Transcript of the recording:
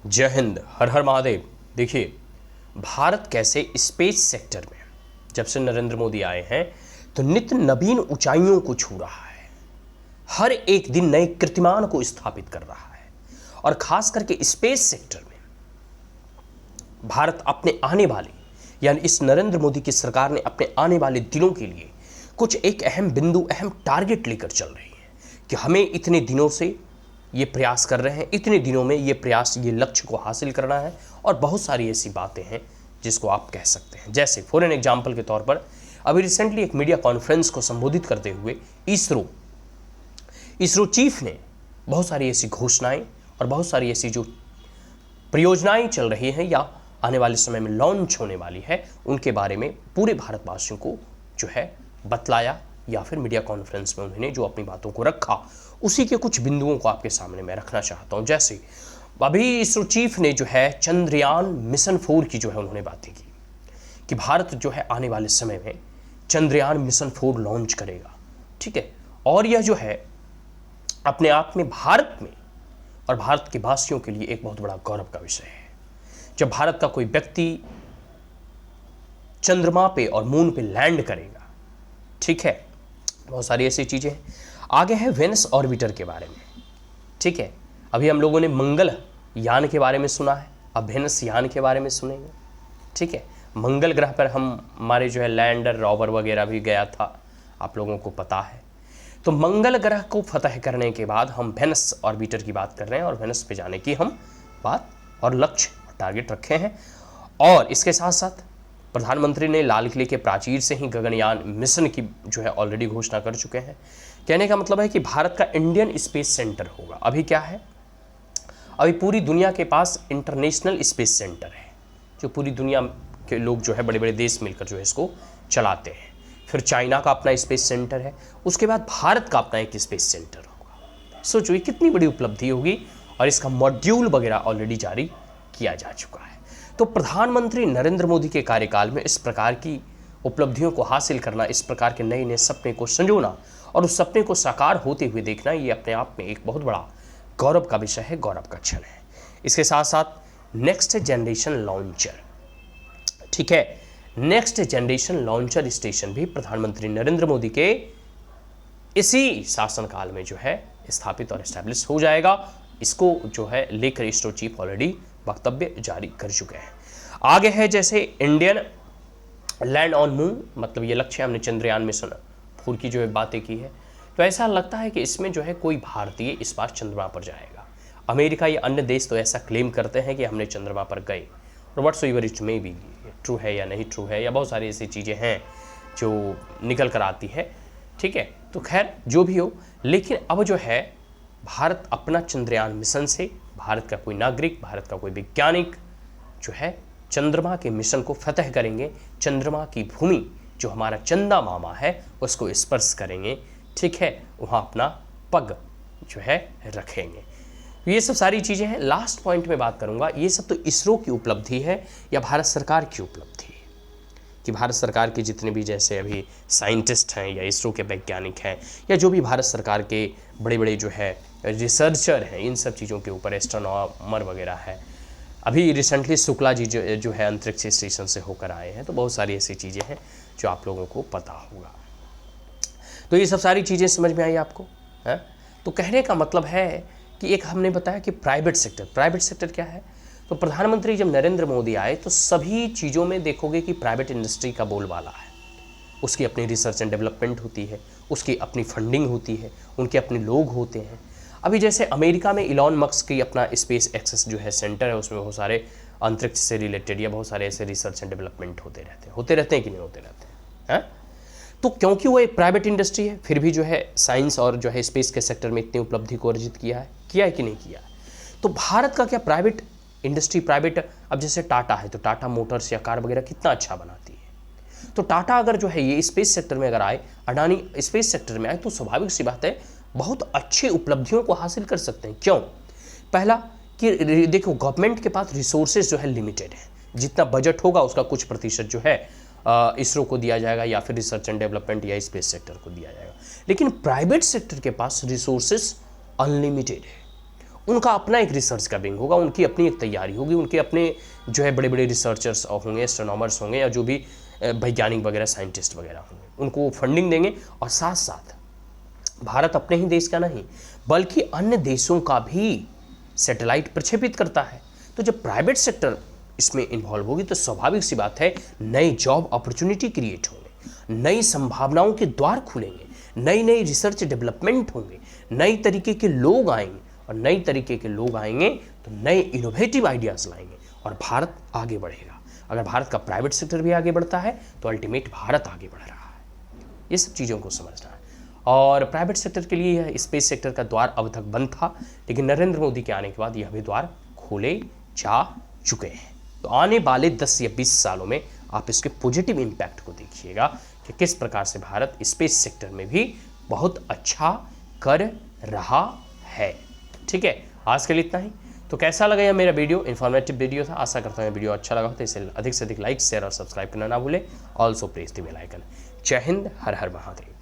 जय हिंद, हर हर महादेव। देखिए, भारत कैसे स्पेस सेक्टर में जब से नरेंद्र मोदी आए हैं तो नित्य नवीन ऊंचाइयों को छू रहा है। हर एक दिन नए कीर्तिमान को स्थापित कर रहा है और खास करके स्पेस सेक्टर में भारत अपने आने वाले यानी इस नरेंद्र मोदी की सरकार ने अपने आने वाले दिनों के लिए कुछ एक अहम बिंदु, अहम टारगेट लेकर चल रही है कि हमें इतने दिनों से ये प्रयास कर रहे हैं, इतने दिनों में ये प्रयास, ये लक्ष्य को हासिल करना है। और बहुत सारी ऐसी बातें हैं जिसको आप कह सकते हैं, जैसे फॉर एन एग्जाम्पल के तौर पर अभी रिसेंटली एक मीडिया कॉन्फ्रेंस को संबोधित करते हुए इसरो चीफ ने बहुत सारी ऐसी घोषणाएं और बहुत सारी ऐसी जो परियोजनाएं चल रही हैं या आने वाले समय में लॉन्च होने वाली है, उनके बारे में पूरे भारतवासियों को जो है बतलाया, या फिर मीडिया कॉन्फ्रेंस में उन्होंने जो अपनी बातों को रखा, उसी के कुछ बिंदुओं को आपके सामने मैं रखना चाहता हूं। जैसे अभी इसरो चीफ ने जो है चंद्रयान मिशन 4 की जो है उन्होंने बातें की कि भारत जो है आने वाले समय में चंद्रयान मिशन 4 लॉन्च करेगा, ठीक है। और यह जो है अपने आप में भारत में और भारत के वासियों के लिए एक बहुत बड़ा गौरव का विषय है। जब भारत का कोई व्यक्ति चंद्रमा पे और मून पे लैंड करेगा, ठीक है, बहुत सारी ऐसी चीजें हैं। आगे है वेनस ऑर्बिटर के बारे में, ठीक है। अभी हम लोगों ने मंगल यान के बारे में सुना है, अब वेनस यान के बारे में सुनेंगे, ठीक है। मंगल ग्रह पर हमारे जो है लैंडर, रोवर वगैरह भी गया था, आप लोगों को पता है। तो मंगल ग्रह को फतह करने के बाद हम वेनस ऑर्बिटर की बात कर रहे हैं और वेनस पे जाने की हम बात और लक्ष्य और टारगेट रखे हैं। और इसके साथ साथ प्रधानमंत्री ने लाल किले के प्राचीर से ही गगनयान मिशन की जो है ऑलरेडी घोषणा कर चुके हैं। कहने का मतलब है कि भारत का इंडियन स्पेस सेंटर होगा। अभी क्या है, अभी पूरी दुनिया के पास इंटरनेशनल स्पेस सेंटर है, जो पूरी दुनिया के लोग जो है बड़े बड़े देश मिलकर जो है इसको चलाते हैं। फिर चाइना का अपना स्पेस सेंटर है, उसके बाद भारत का अपना एक स्पेस सेंटर होगा। सोचो ये कितनी बड़ी उपलब्धि होगी, और इसका मॉड्यूल वगैरह ऑलरेडी जारी किया जा चुका है। तो प्रधानमंत्री नरेंद्र मोदी के कार्यकाल में इस प्रकार की उपलब्धियों को हासिल करना, इस प्रकार के नए नए सपने को संजोना और उस सपने को साकार होते हुए देखना, ये अपने आप में एक बहुत बड़ा गौरव का विषय है, गौरव का क्षण है। इसके साथ साथ नेक्स्ट जनरेशन लॉन्चर, ठीक है, नेक्स्ट जनरेशन लॉन्चर स्टेशन भी प्रधानमंत्री नरेंद्र मोदी के इसी शासनकाल में जो है स्थापित और एस्टैब्लिश हो जाएगा। इसको जो है लेकर इसरो चीफ ऑलरेडी वक्तव्य जारी कर चुके हैं। आगे है जैसे इंडियन लैंड ऑन मून, मतलब ये लक्ष्य हमने चंद्रयान मिशन 4 की जो है बातें की है। तो ऐसा लगता है कि इसमें जो है कोई भारतीय इस बार चंद्रमा पर जाएगा। अमेरिका या अन्य देश तो ऐसा क्लेम करते हैं कि हमने चंद्रमा पर गए, और whatsoever it may be, true है या नहीं ट्रू है, या बहुत सारी ऐसी चीज़ें हैं जो निकल कर आती है, ठीक है। तो खैर जो भी हो, लेकिन अब जो है भारत अपना चंद्रयान मिशन से, भारत का कोई नागरिक, भारत का कोई वैज्ञानिक जो है चंद्रमा के मिशन को फतह करेंगे। चंद्रमा की भूमि जो हमारा चंदा मामा है उसको स्पर्श करेंगे, ठीक है, वहाँ अपना पग जो है रखेंगे। ये सब सारी चीज़ें हैं। लास्ट पॉइंट में बात करूँगा, ये सब तो इसरो की उपलब्धि है या भारत सरकार की उपलब्धि है, कि भारत सरकार के जितने भी जैसे अभी साइंटिस्ट हैं या इसरो के वैज्ञानिक हैं या जो भी भारत सरकार के बड़े बड़े जो है रिसर्चर हैं, इन सब चीज़ों के ऊपर एस्ट्रोनॉमर वगैरह है। अभी रिसेंटली शुक्ला जी जो है अंतरिक्ष स्टेशन से होकर आए हैं, तो बहुत सारी ऐसी चीज़ें हैं जो आप लोगों को पता होगा। तो ये सब सारी चीज़ें समझ में आई आपको, है? तो कहने का मतलब है कि एक हमने बताया कि प्राइवेट सेक्टर क्या है। तो प्रधानमंत्री जब नरेंद्र मोदी आए तो सभी चीज़ों में देखोगे कि प्राइवेट इंडस्ट्री का बोलबाला है। उसकी अपनी रिसर्च एंड डेवलपमेंट होती है, उसकी अपनी फंडिंग होती है, उनके अपने लोग होते हैं। अभी जैसे अमेरिका में इलॉन मस्क की अपना स्पेस एक्सेस जो है सेंटर है, उसमें बहुत सारे अंतरिक्ष से रिलेटेड या बहुत सारे ऐसे रिसर्च एंड डेवलपमेंट होते रहते हैं कि नहीं होते रहते हैं। तो क्योंकि वो एक प्राइवेट इंडस्ट्री है, फिर भी जो है साइंस और जो है स्पेस के सेक्टर में इतनी उपलब्धि को अर्जित किया है कि नहीं किया है। तो भारत का क्या प्राइवेट इंडस्ट्री, अब जैसे टाटा है तो टाटा मोटर्स या कार वगैरह कितना अच्छा बनाती है। तो टाटा अगर जो है ये स्पेस सेक्टर में अगर आए, अडानी स्पेस सेक्टर में आए, तो स्वाभाविक सी बात है बहुत अच्छी उपलब्धियों को हासिल कर सकते हैं। क्यों? पहला कि देखो गवर्नमेंट के पास रिसोर्सेज जो है लिमिटेड है, जितना बजट होगा उसका कुछ प्रतिशत जो है इसरो को दिया जाएगा या फिर रिसर्च एंड डेवलपमेंट या स्पेस सेक्टर को दिया जाएगा। लेकिन प्राइवेट सेक्टर के पास रिसोर्सेज अनलिमिटेड है, उनका अपना एक रिसर्च का विंग होगा, उनकी अपनी एक तैयारी होगी, उनके अपने जो है बड़े बड़े रिसर्चर्स होंगे, एस्ट्रोनॉमर्स होंगे, या जो भी वैज्ञानिक वगैरह साइंटिस्ट वगैरह होंगे, उनको फंडिंग देंगे। और साथ साथ भारत अपने ही देश का नहीं बल्कि अन्य देशों का भी सैटेलाइट प्रक्षेपित करता है। तो जब प्राइवेट सेक्टर इसमें इन्वॉल्व होगी तो स्वाभाविक सी बात है नई जॉब अपॉर्चुनिटी क्रिएट होंगे, नई संभावनाओं के द्वार खुलेंगे, नई नई रिसर्च डेवलपमेंट होंगे, नई तरीके के लोग आएंगे, और नई तरीके के लोग आएंगे तो नए इनोवेटिव आइडियाज़ लाएंगे और भारत आगे बढ़ेगा। अगर भारत का प्राइवेट सेक्टर भी आगे बढ़ता है तो अल्टीमेट भारत आगे बढ़ रहा है। ये सब चीज़ों को समझना है। और प्राइवेट सेक्टर के लिए यह स्पेस सेक्टर का द्वार अब तक बंद था, लेकिन नरेंद्र मोदी के आने के बाद यह भी द्वार खोले जा चुके हैं। तो आने वाले 10 या 20 सालों में आप इसके पॉजिटिव इम्पैक्ट को देखिएगा कि किस प्रकार से भारत स्पेस सेक्टर में भी बहुत अच्छा कर रहा है। ठीक है, आज के लिए इतना ही। तो कैसा लगा यह मेरा वीडियो? इन्फॉर्मेटिव वीडियो था। आशा करता हूँ वीडियो अच्छा लगा हो तो इसे अधिक से अधिक लाइक, शेयर और सब्सक्राइब करना ना भूलें। Also press the bell icon. जय हिंद, हर हर महादेव।